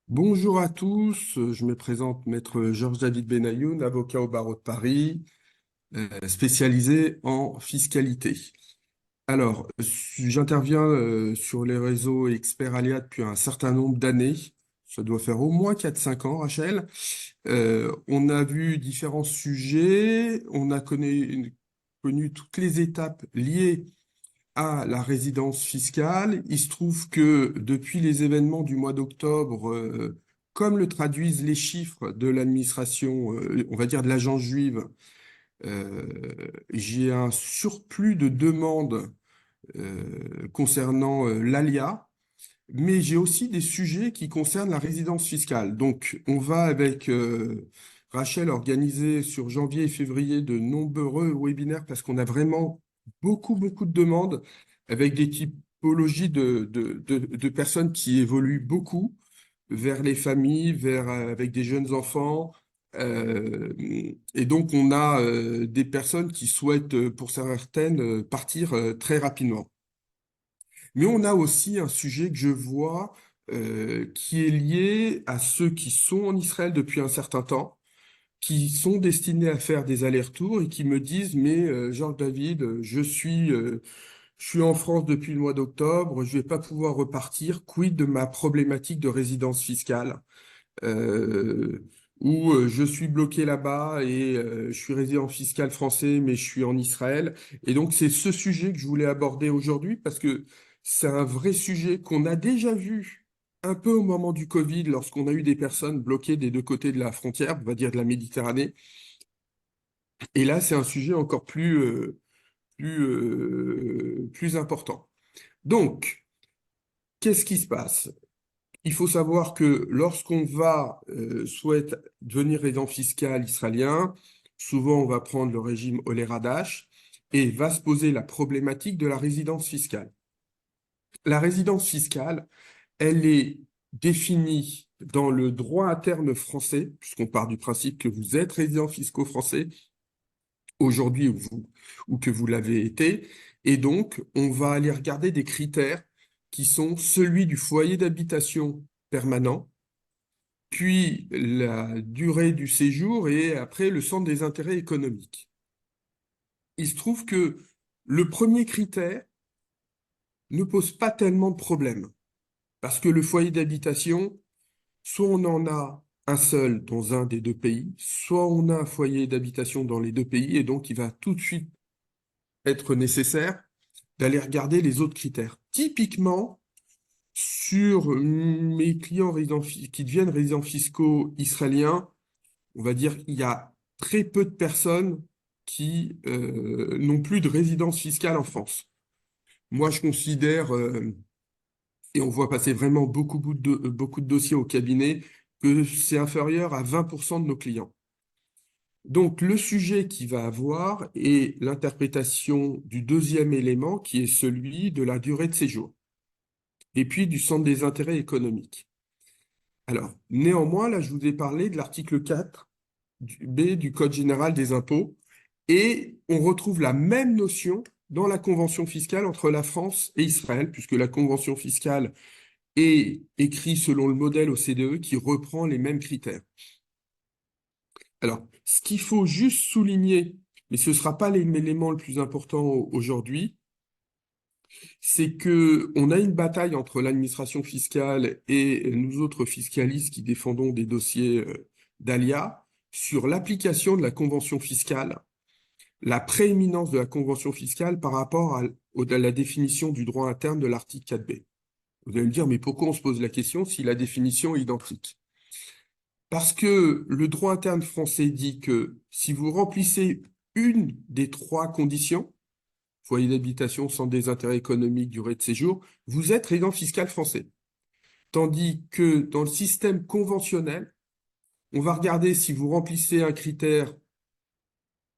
Bonjour à tous, je me présente Maître Georges-David Benayoun, avocat au barreau de Paris, spécialisé en fiscalité. Alors, j'interviens sur les réseaux Expert Alia depuis un certain nombre d'années. Ça doit faire au moins 4-5 ans, Rachel. On a vu différents sujets, on a connu toutes les étapes liées à la résidence fiscale. Il se trouve que depuis les événements du mois d'octobre, comme le traduisent les chiffres de l'administration, on va dire de l'agence juive, j'ai un surplus de demandes concernant l'ALIA, mais j'ai aussi des sujets qui concernent la résidence fiscale. Donc, on va avec Rachel organiser sur janvier et février de nombreux webinaires parce qu'on a vraiment beaucoup de demandes avec des typologies de personnes qui évoluent beaucoup vers les familles, avec des jeunes enfants. Euh, et donc, on a des personnes qui souhaitent, pour certaines, partir très rapidement. Mais on a aussi un sujet que je vois qui est lié à ceux qui sont en Israël depuis un certain temps, qui sont destinés à faire des allers-retours et qui me disent, mais Georges David, je suis en France depuis le mois d'octobre, je vais pas pouvoir repartir, quid de ma problématique de résidence fiscale, euh, où je suis bloqué là-bas et je suis résident fiscal français, mais je suis en Israël. Et donc, c'est ce sujet que je voulais aborder aujourd'hui parce que c'est un vrai sujet qu'on a déjà vu un peu au moment du Covid, lorsqu'on a eu des personnes bloquées des deux côtés de la frontière, on va dire de la Méditerranée. Et là, c'est un sujet encore plus important. Donc, qu'est-ce qui se passe? Il faut savoir que lorsqu'on souhaite devenir résident fiscal israélien, souvent on va prendre le régime Oler Hadash et va se poser la problématique de la résidence fiscale. La résidence fiscale, elle est définie dans le droit interne français, puisqu'on part du principe que vous êtes résident fiscal français aujourd'hui ou que vous l'avez été, et donc on va aller regarder des critères qui sont celui du foyer d'habitation permanent, puis la durée du séjour et après le centre des intérêts économiques. Il se trouve que le premier critère ne pose pas tellement de problèmes, parce que le foyer d'habitation, soit on en a un seul dans un des deux pays, soit on a un foyer d'habitation dans les deux pays, et donc il va tout de suite être nécessaire d'aller regarder les autres critères. Typiquement, sur mes clients qui deviennent résidents fiscaux israéliens, on va dire qu'il y a très peu de personnes qui n'ont plus de résidence fiscale en France. Moi, je considère, et on voit passer vraiment beaucoup de dossiers au cabinet, que c'est inférieur à 20% de nos clients. Donc, le sujet qui va avoir est l'interprétation du deuxième élément, qui est celui de la durée de séjour, et puis du centre des intérêts économiques. Alors, néanmoins, là, je vous ai parlé de l'article 4 B du Code général des impôts, et on retrouve la même notion dans la convention fiscale entre la France et Israël, puisque la convention fiscale est écrite selon le modèle OCDE qui reprend les mêmes critères. Alors, ce qu'il faut juste souligner, mais ce ne sera pas l'élément le plus important aujourd'hui, c'est que on a une bataille entre l'administration fiscale et nous autres fiscalistes qui défendons des dossiers d'ALIA sur l'application de la convention fiscale, la prééminence de la convention fiscale par rapport à la définition du droit interne de l'article 4b. Vous allez me dire, mais pourquoi on se pose la question si la définition est identique? Parce que le droit interne français dit que si vous remplissez une des trois conditions, foyer d'habitation, centre des intérêts économiques, durée de séjour, vous êtes résident fiscal français. Tandis que dans le système conventionnel, on va regarder si vous remplissez un critère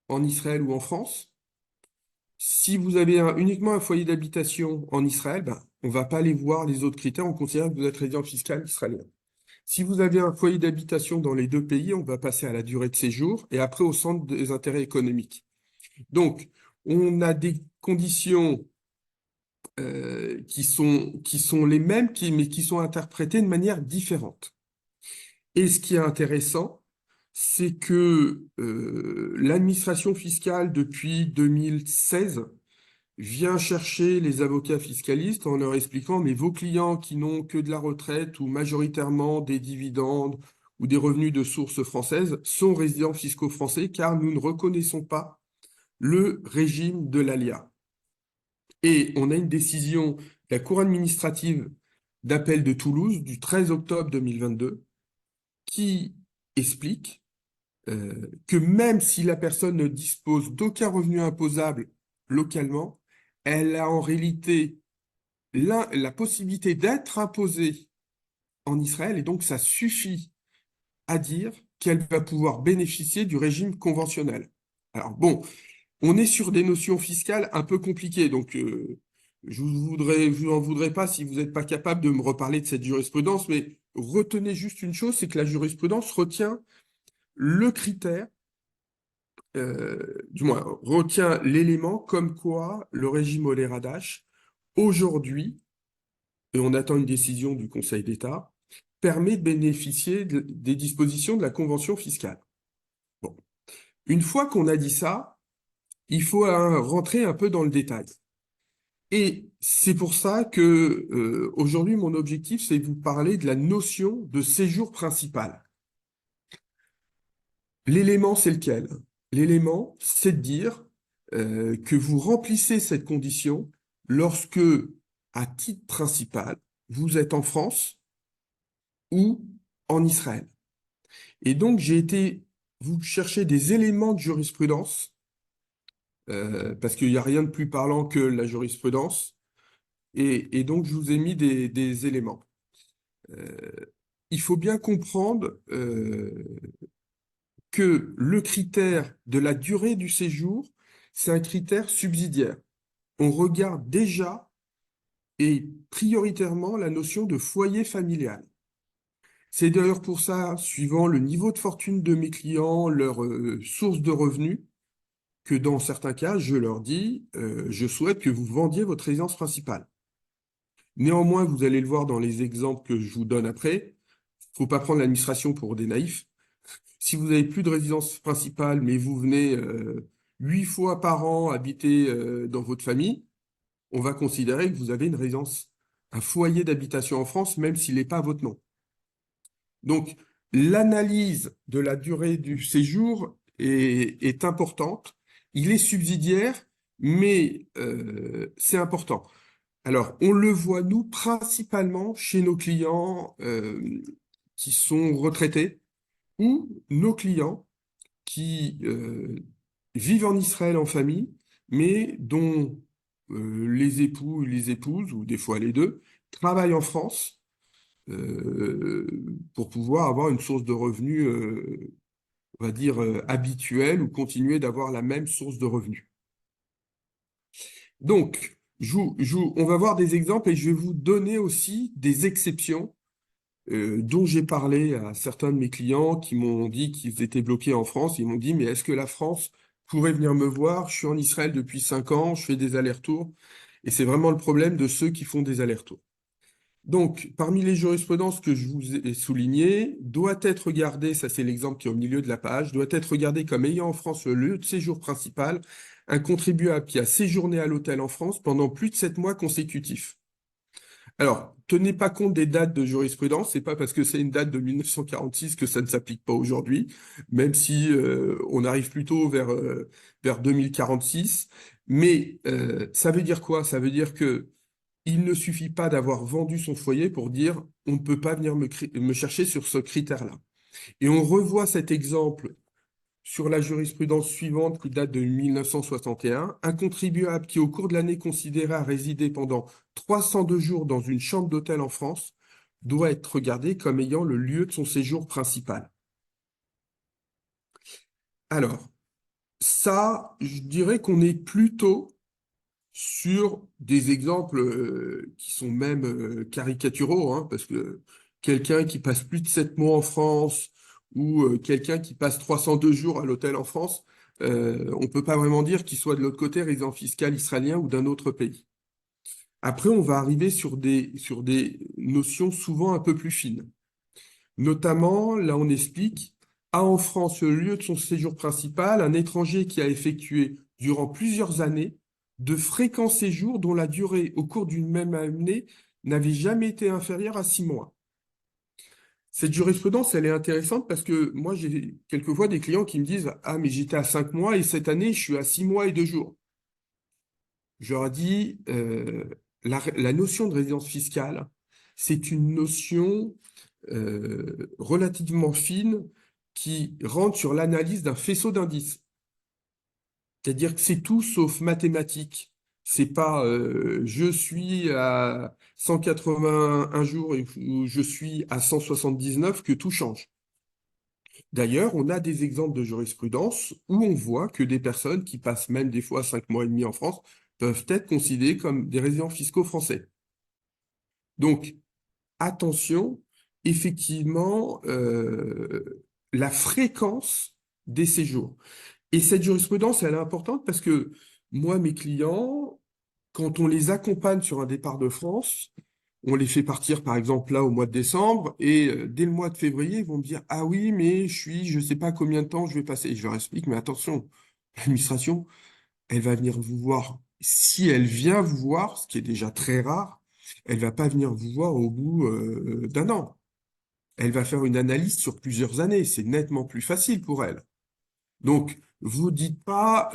en Israël ou en France. Si vous avez uniquement un foyer d'habitation en Israël, ben, on ne va pas aller voir les autres critères, on considère que vous êtes résident fiscal israélien. Si vous avez un foyer d'habitation dans les deux pays, on va passer à la durée de séjour et après au centre des intérêts économiques. Donc, on a des conditions qui sont les mêmes, mais qui sont interprétées de manière différente. Et ce qui est intéressant, c'est que l'administration fiscale, depuis 2016, vient chercher les avocats fiscalistes en leur expliquant, mais vos clients qui n'ont que de la retraite ou majoritairement des dividendes ou des revenus de sources françaises sont résidents fiscaux français car nous ne reconnaissons pas le régime de l'ALIA. Et on a une décision de la Cour administrative d'appel de Toulouse du 13 octobre 2022 qui explique que même si la personne ne dispose d'aucun revenu imposable localement, elle a en réalité la possibilité d'être imposée en Israël, et donc ça suffit à dire qu'elle va pouvoir bénéficier du régime conventionnel. Alors bon, on est sur des notions fiscales un peu compliquées, donc je vous en voudrais pas si vous n'êtes pas capable de me reparler de cette jurisprudence, mais retenez juste une chose, c'est que la jurisprudence retient le critère, du moins retient l'élément comme quoi le régime Olé-Radache, aujourd'hui, et on attend une décision du Conseil d'État, permet de bénéficier des dispositions de la convention fiscale. Bon. Une fois qu'on a dit ça, il faut rentrer un peu dans le détail. Et c'est pour ça que aujourd'hui, mon objectif, c'est de vous parler de la notion de séjour principal. L'élément, c'est lequel? L'élément, c'est de dire que vous remplissez cette condition lorsque, à titre principal, vous êtes en France ou en Israël. Et donc, j'ai été vous chercher des éléments de jurisprudence, parce qu'il n'y a rien de plus parlant que la jurisprudence, et donc je vous ai mis des éléments. Euh, il faut bien comprendre que le critère de la durée du séjour, c'est un critère subsidiaire. On regarde déjà et prioritairement la notion de foyer familial. C'est d'ailleurs pour ça, suivant le niveau de fortune de mes clients, leur source de revenus, que dans certains cas, je leur dis, je souhaite que vous vendiez votre résidence principale. Néanmoins, vous allez le voir dans les exemples que je vous donne après, faut pas prendre l'administration pour des naïfs. Si vous n'avez plus de résidence principale, mais vous venez 8 fois par an habiter dans votre famille, on va considérer que vous avez une résidence, un foyer d'habitation en France, même s'il n'est pas à votre nom. Donc, l'analyse de la durée du séjour est importante. Il est subsidiaire, mais c'est important. Alors, on le voit, nous, principalement chez nos clients qui sont retraités ou nos clients qui vivent en Israël en famille, mais dont les époux ou les épouses, ou des fois les deux, travaillent en France pour pouvoir avoir une source de revenus, on va dire, habituelle ou continuer d'avoir la même source de revenus. Donc, on va voir des exemples et je vais vous donner aussi des exceptions dont j'ai parlé à certains de mes clients qui m'ont dit qu'ils étaient bloqués en France. Ils m'ont dit, mais est-ce que la France pourrait venir me voir? Je suis en Israël depuis 5 ans, je fais des allers-retours. Et c'est vraiment le problème de ceux qui font des allers-retours. Donc, parmi les jurisprudences que je vous ai soulignées, doit être regardé, ça c'est l'exemple qui est au milieu de la page, doit être regardé comme ayant en France le lieu de séjour principal, un contribuable qui a séjourné à l'hôtel en France pendant plus de 7 mois consécutifs. Alors, tenez pas compte des dates de jurisprudence, c'est pas parce que c'est une date de 1946 que ça ne s'applique pas aujourd'hui, même si on arrive plutôt vers 2046. Mais ça veut dire quoi? Ça veut dire que il ne suffit pas d'avoir vendu son foyer pour dire on ne peut pas venir me chercher sur ce critère-là. Et on revoit cet exemple sur la jurisprudence suivante qui date de 1961, un contribuable qui, au cours de l'année considéré à résider pendant 302 jours dans une chambre d'hôtel en France, doit être regardé comme ayant le lieu de son séjour principal. Alors, ça, je dirais qu'on est plutôt sur des exemples qui sont même caricaturaux, hein, parce que quelqu'un qui passe plus de 7 mois en France ou quelqu'un qui passe 302 jours à l'hôtel en France, on ne peut pas vraiment dire qu'il soit de l'autre côté résident fiscal israélien ou d'un autre pays. Après, on va arriver sur des notions souvent un peu plus fines. Notamment, là, on explique, a en France le lieu de son séjour principal un étranger qui a effectué durant plusieurs années de fréquents séjours dont la durée au cours d'une même année n'avait jamais été inférieure à 6 mois. Cette jurisprudence, elle est intéressante parce que moi, j'ai quelquefois des clients qui me disent, ah, mais j'étais à 5 mois et cette année, je suis à 6 mois et 2 jours. Je leur ai dit, la notion de résidence fiscale, c'est une notion relativement fine qui rentre sur l'analyse d'un faisceau d'indices. C'est-à-dire que c'est tout sauf mathématique. C'est pas je suis à 181 jours ou je suis à 179 que tout change. D'ailleurs, on a des exemples de jurisprudence où on voit que des personnes qui passent même des fois 5 mois et demi en France peuvent être considérées comme des résidents fiscaux français. Donc, attention, effectivement, la fréquence des séjours. Et cette jurisprudence, elle est importante parce que moi, mes clients, quand on les accompagne sur un départ de France, on les fait partir, par exemple, là, au mois de décembre, et dès le mois de février, ils vont me dire, ah oui, mais je ne sais pas combien de temps je vais passer. Et je leur explique, mais attention, l'administration, elle va venir vous voir. Si elle vient vous voir, ce qui est déjà très rare, elle va pas venir vous voir au bout d'un an. Elle va faire une analyse sur plusieurs années. C'est nettement plus facile pour elle. Donc, vous dites pas,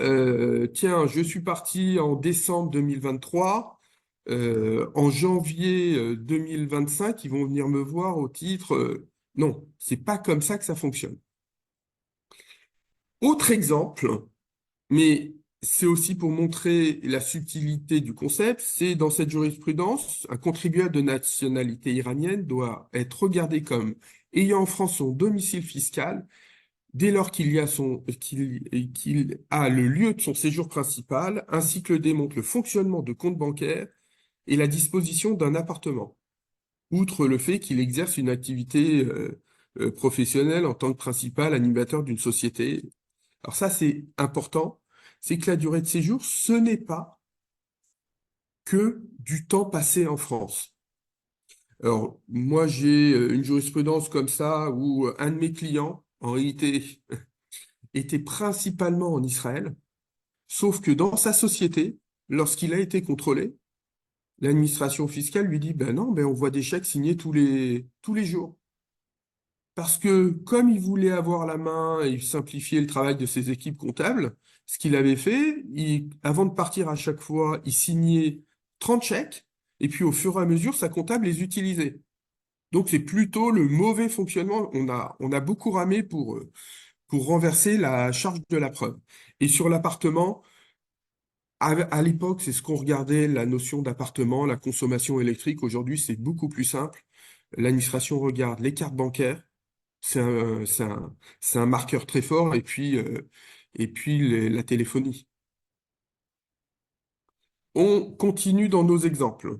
tiens, je suis parti en décembre 2023, en janvier 2025, ils vont venir me voir au titre. Non, c'est pas comme ça que ça fonctionne. Autre exemple, mais c'est aussi pour montrer la subtilité du concept, c'est dans cette jurisprudence, un contribuable de nationalité iranienne doit être regardé comme ayant en France son domicile fiscal dès lors qu'il a le lieu de son séjour principal, ainsi que le démontre le fonctionnement de comptes bancaires et la disposition d'un appartement, outre le fait qu'il exerce une activité professionnelle en tant que principal animateur d'une société. Alors ça, c'est important, c'est que la durée de séjour, ce n'est pas que du temps passé en France. Alors, moi, j'ai une jurisprudence comme ça où un de mes clients, en réalité, était principalement en Israël, sauf que dans sa société, lorsqu'il a été contrôlé, l'administration fiscale lui dit, ben non, ben on voit des chèques signés tous les jours. Parce que comme il voulait avoir la main et simplifier le travail de ses équipes comptables, ce qu'il avait fait, avant de partir à chaque fois, il signait 30 chèques, et puis au fur et à mesure, sa comptable les utilisait. Donc c'est plutôt le mauvais fonctionnement. On a beaucoup ramé pour renverser la charge de la preuve. Et sur l'appartement, à l'époque, c'est ce qu'on regardait, la notion d'appartement, la consommation électrique. Aujourd'hui, c'est beaucoup plus simple. L'administration regarde les cartes bancaires, c'est un marqueur très fort, et puis la téléphonie. On continue dans nos exemples.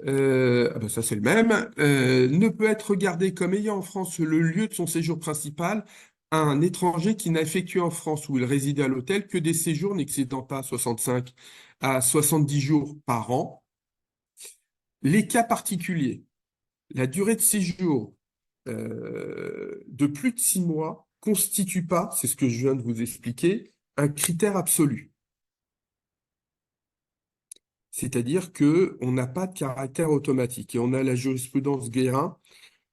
Ah ben ça, c'est le même. Ne peut être regardé comme ayant en France le lieu de son séjour principal un étranger qui n'a effectué en France où il résidait à l'hôtel que des séjours n'excédant pas 65 à 70 jours par an. Les cas particuliers, la durée de séjour de plus de 6 mois constitue pas, c'est ce que je viens de vous expliquer, un critère absolu. C'est-à-dire que on n'a pas de caractère automatique et on a la jurisprudence Guérin.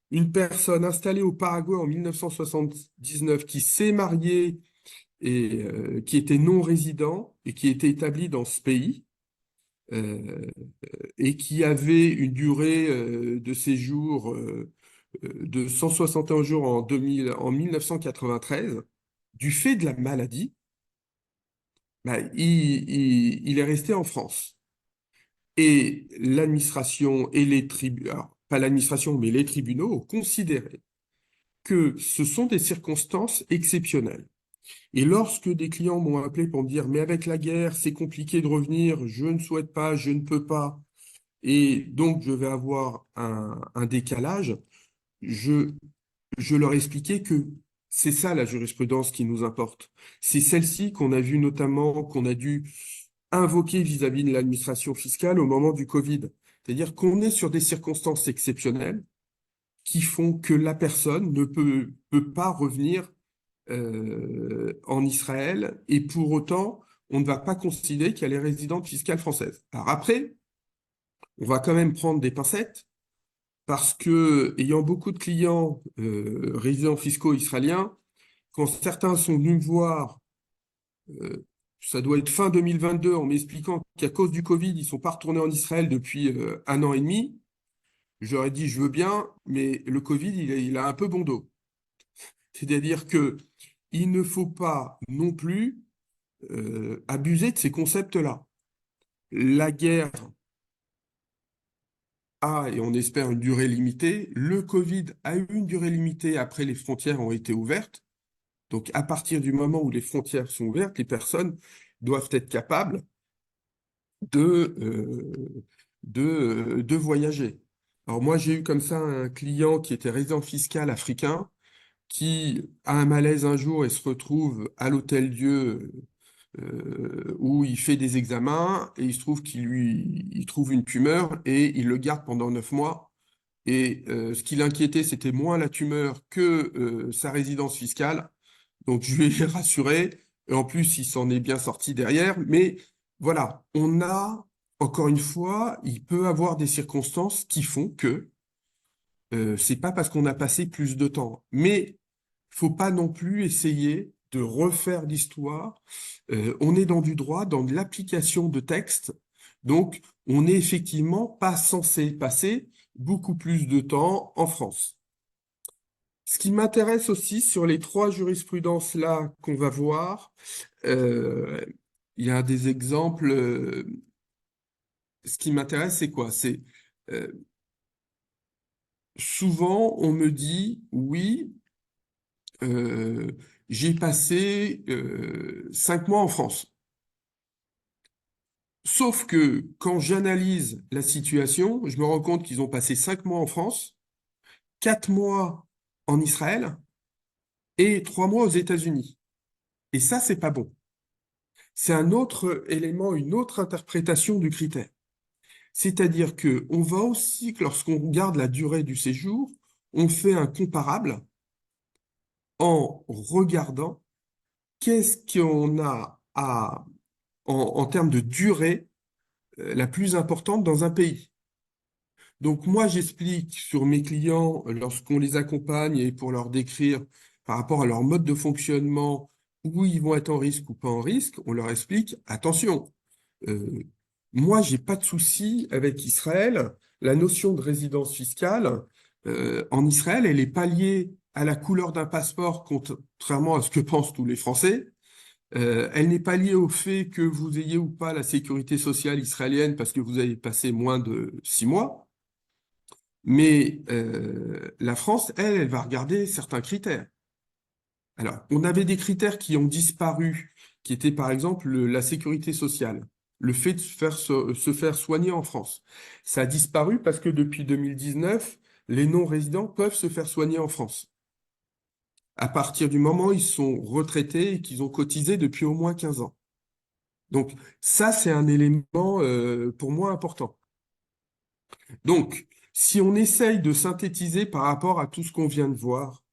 Une personne installée au Paraguay en 1979 qui s'est mariée et qui était non résident et qui était établi dans ce pays euh, et qui avait une durée de séjour de 161 jours en 1993, du fait de la maladie, bah, il est resté en France. Et l'administration et les tribunaux, pas l'administration, mais les tribunaux ont considéré que ce sont des circonstances exceptionnelles. Et lorsque des clients m'ont appelé pour me dire, mais avec la guerre, c'est compliqué de revenir, je ne souhaite pas, je ne peux pas, et donc je vais avoir un décalage, je, je leur expliquais que c'est ça la jurisprudence qui nous importe. C'est celle-ci qu'on a vue notamment, qu'on a dû invoquer vis-à-vis de l'administration fiscale au moment du Covid. C'est-à-dire qu'on est sur des circonstances exceptionnelles qui font que la personne ne peut pas revenir en Israël, et pour autant, on ne va pas considérer qu'elle est résidente fiscale française. Alors après, on va quand même prendre des pincettes, parce que, ayant beaucoup de clients résidents fiscaux israéliens, quand certains sont venus me voir, euh, ça doit être fin 2022, en m'expliquant qu'à cause du Covid, ils ne sont pas retournés en Israël depuis 1 an et demi, j'aurais dit, je veux bien, mais le Covid, il a un peu bon dos. C'est-à-dire que il ne faut pas non plus abuser de ces concepts-là. La guerre a, et on espère, une durée limitée. Le Covid a eu une durée limitée après les frontières ont été ouvertes. Donc, à partir du moment où les frontières sont ouvertes, les personnes doivent être capables de, de voyager. Alors, moi, j'ai eu comme ça un client qui était résident fiscal africain, qui a un malaise un jour et se retrouve à l'Hôtel-Dieu où il fait des examens et il se trouve il trouve une tumeur et il le garde pendant 9 mois. Et ce qui l'inquiétait, c'était moins la tumeur que sa résidence fiscale. Donc je lui ai rassuré. Et en plus, il s'en est bien sorti derrière. Mais voilà, on a, encore une fois, il peut avoir des circonstances qui font que c'est pas parce qu'on a passé plus de temps. Mais faut pas non plus essayer de refaire l'histoire. On est dans du droit, dans de l'application de textes. Donc, on n'est effectivement pas censé passer beaucoup plus de temps en France. Ce qui m'intéresse aussi sur les trois jurisprudences-là qu'on va voir, euh, il y a des exemples. Ce qui m'intéresse, c'est quoi? C'est euh, souvent, on me dit, oui, euh, j'ai passé 5 mois en France. Sauf que quand j'analyse la situation, je me rends compte qu'ils ont passé 5 mois en France, 4 mois en Israël et 3 mois aux États-Unis. Et ça, c'est pas bon. C'est un autre élément, une autre interprétation du critère. C'est-à-dire que on va aussi, que lorsqu'on regarde la durée du séjour, on fait un comparable en regardant qu'est-ce qu'on a en termes de durée la plus importante dans un pays. Donc moi, j'explique sur mes clients, lorsqu'on les accompagne et pour leur décrire par rapport à leur mode de fonctionnement, où ils vont être en risque ou pas en risque, on leur explique, attention, euh, moi, j'ai pas de souci avec Israël. La notion de résidence fiscale, en Israël, elle n'est pas liée à la couleur d'un passeport, contrairement à ce que pensent tous les Français. Elle n'est pas liée au fait que vous ayez ou pas la sécurité sociale israélienne parce que vous avez passé moins de 6 mois. Mais la France, elle va regarder certains critères. Alors, on avait des critères qui ont disparu, qui étaient par exemple la sécurité sociale, le fait de se faire soigner en France. Ça a disparu parce que depuis 2019, les non-résidents peuvent se faire soigner en France. À partir du moment où ils sont retraités et qu'ils ont cotisé depuis au moins 15 ans. Donc, ça, c'est un élément pour moi important. Donc, si on essaye de synthétiser par rapport à tout ce qu'on vient de voir,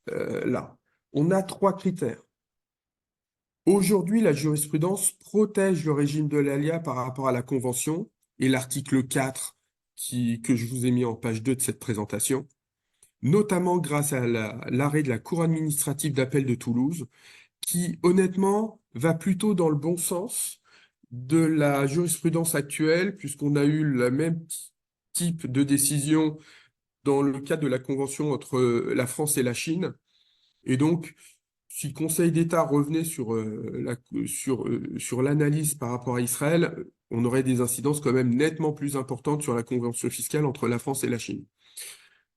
là, on a trois critères. Aujourd'hui, la jurisprudence protège le régime de l'ALIA par rapport à la Convention et l'article 4 que je vous ai mis en page 2 de cette présentation, notamment grâce à l'arrêt de la Cour administrative d'appel de Toulouse, qui honnêtement va plutôt dans le bon sens de la jurisprudence actuelle, puisqu'on a eu le même type de décision dans le cadre de la convention entre la France et la Chine. Et donc, si le Conseil d'État revenait sur l'analyse par rapport à Israël, on aurait des incidences quand même nettement plus importantes sur la convention fiscale entre la France et la Chine.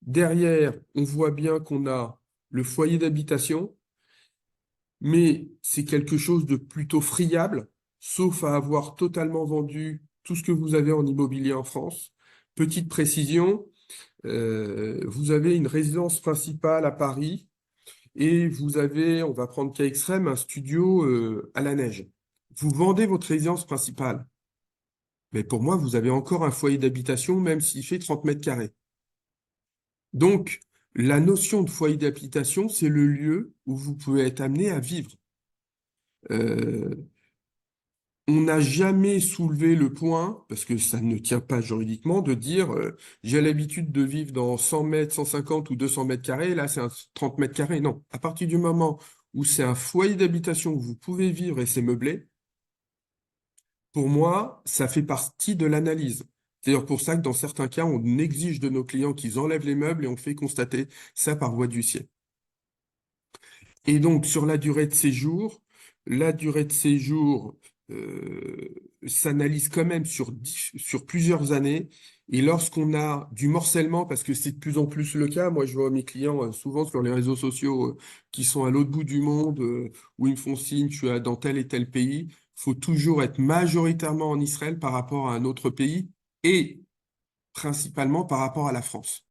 Derrière, on voit bien qu'on a le foyer d'habitation, mais c'est quelque chose de plutôt friable, sauf à avoir totalement vendu tout ce que vous avez en immobilier en France. Petite précision, vous avez une résidence principale à Paris et vous avez, on va prendre cas extrême, un studio à la neige. Vous vendez votre résidence principale. Mais pour moi, vous avez encore un foyer d'habitation, même s'il fait 30 mètres carrés. Donc, La notion de foyer d'habitation, c'est le lieu où vous pouvez être amené à vivre. Euh, on n'a jamais soulevé le point, parce que ça ne tient pas juridiquement, de dire j'ai l'habitude de vivre dans 100 mètres, 150 ou 200 mètres carrés, là c'est un 30 mètres carrés. Non, à partir du moment où c'est un foyer d'habitation où vous pouvez vivre et c'est meublé, pour moi, ça fait partie de l'analyse. C'est d'ailleurs pour ça que dans certains cas, on exige de nos clients qu'ils enlèvent les meubles et on fait constater ça par voie d'huissier. Et donc, sur la durée de séjour s'analyse quand même sur plusieurs années. Et lorsqu'on a du morcellement, parce que c'est de plus en plus le cas, moi je vois mes clients souvent sur les réseaux sociaux qui sont à l'autre bout du monde, où ils me font signe, je suis dans tel et tel pays, faut toujours être majoritairement en Israël par rapport à un autre pays et principalement par rapport à la France.